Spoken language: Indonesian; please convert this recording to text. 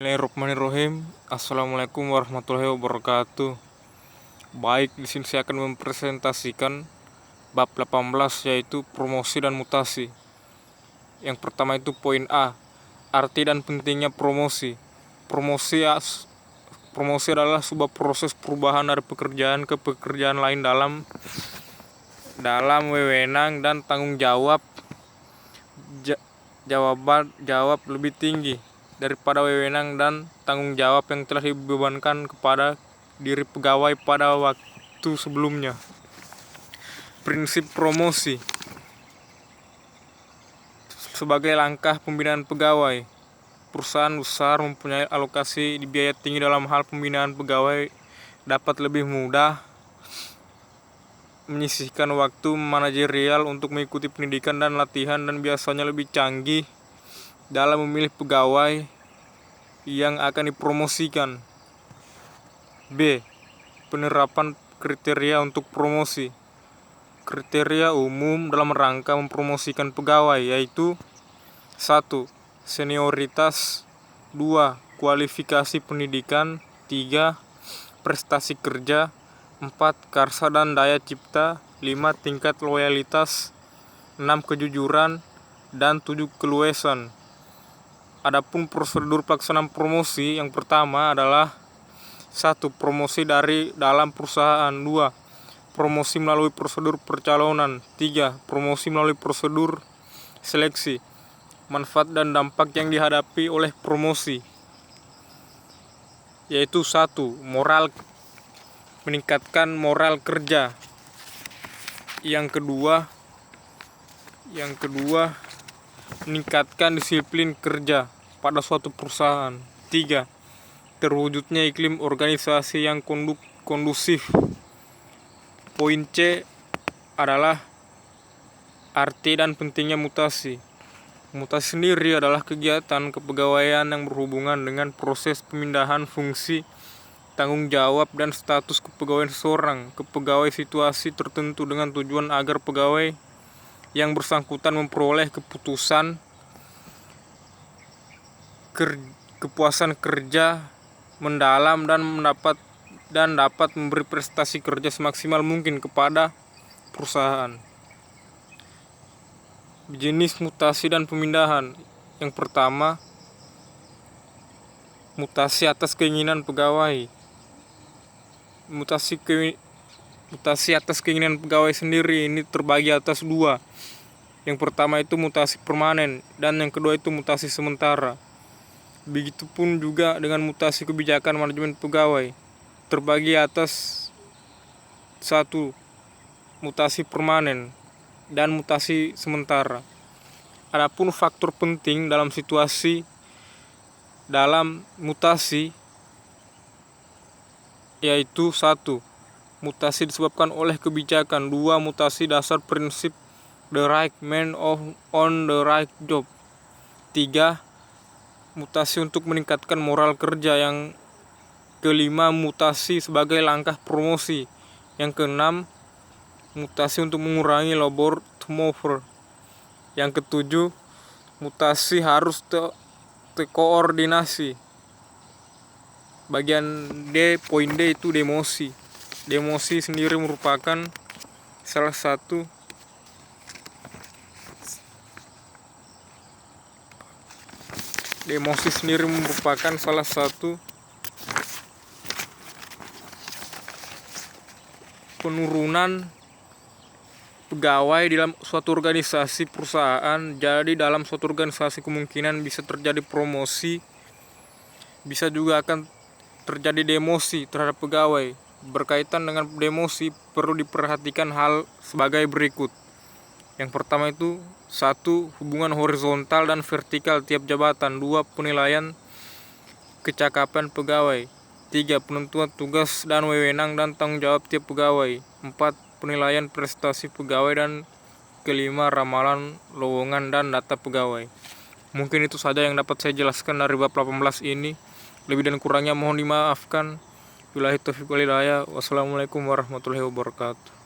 Bismillahirrahmanirrahim. Assalamualaikum warahmatullahi wabarakatuh. Baik, di sini saya akan mempresentasikan bab 18, yaitu promosi dan mutasi. Yang pertama itu poin A, arti dan pentingnya promosi. Promosi adalah sebuah proses perubahan dari pekerjaan ke pekerjaan lain dalam wewenang dan tanggung jawab lebih tinggi daripada wewenang dan tanggung jawab yang telah dibebankan kepada diri pegawai pada waktu sebelumnya. Prinsip promosi sebagai langkah pembinaan pegawai. Perusahaan besar mempunyai alokasi di biaya tinggi dalam hal pembinaan pegawai dapat lebih mudah menyisihkan waktu manajerial untuk mengikuti pendidikan dan latihan, dan biasanya lebih canggih dalam memilih pegawai yang akan dipromosikan. B. Penerapan kriteria untuk promosi. Kriteria umum dalam rangka mempromosikan pegawai yaitu 1. Senioritas, 2. Kualifikasi pendidikan, 3. Prestasi kerja, 4. Karsa dan daya cipta, 5. Tingkat loyalitas, 6. Kejujuran, dan 7. Keluasan. Adapun prosedur pelaksanaan promosi, yang pertama adalah 1. Promosi dari dalam perusahaan, 2. Promosi melalui prosedur percalonan, 3. Promosi melalui prosedur seleksi. Manfaat dan dampak yang dihadapi oleh promosi yaitu 1. Meningkatkan moral kerja. Yang kedua, meningkatkan disiplin kerja pada suatu perusahaan. 3. Terwujudnya iklim organisasi yang kondusif. Poin C adalah arti dan pentingnya mutasi. Mutasi sendiri adalah kegiatan kepegawaian yang berhubungan dengan proses pemindahan fungsi, tanggung jawab, dan status kepegawaian seseorang ke pegawai situasi tertentu dengan tujuan agar pegawai yang bersangkutan memperoleh kepuasan kerja mendalam dan dapat memberi prestasi kerja semaksimal mungkin kepada perusahaan. Jenis mutasi dan pemindahan. Yang pertama, mutasi atas keinginan pegawai. Mutasi atas keinginan pegawai sendiri ini terbagi atas 2. Yang pertama itu mutasi permanen, dan yang kedua itu mutasi sementara. Begitupun juga dengan mutasi kebijakan manajemen pegawai, terbagi atas 1. Mutasi permanen dan mutasi sementara. Adapun faktor penting dalam mutasi yaitu 1. Mutasi disebabkan oleh kebijakan, 2. Mutasi dasar prinsip the right man on the right job, 3. Mutasi untuk meningkatkan moral kerja. Yang kelima, mutasi sebagai langkah promosi. Yang keenam, mutasi untuk mengurangi labor turnover. Yang ketujuh, mutasi harus terkoordinasi. Bagian D, poin D itu demosi. Demosi sendiri merupakan salah satu penurunan pegawai di dalam suatu organisasi perusahaan. Jadi dalam suatu organisasi kemungkinan bisa terjadi promosi, bisa juga akan terjadi demosi terhadap pegawai. Berkaitan dengan demosi perlu diperhatikan hal sebagai berikut. Yang pertama itu 1. Hubungan horizontal dan vertikal tiap jabatan. 2. Penilaian kecakapan pegawai. 3. Penentuan tugas dan wewenang dan tanggung jawab tiap pegawai. 4. Penilaian prestasi pegawai. Dan kelima, ramalan lowongan dan data pegawai. Mungkin itu saja yang dapat saya jelaskan dari bab 18 ini. Lebih dan kurangnya mohon dimaafkan. Billahi taufiq wal hidayah. Wassalamualaikum warahmatullahi wabarakatuh.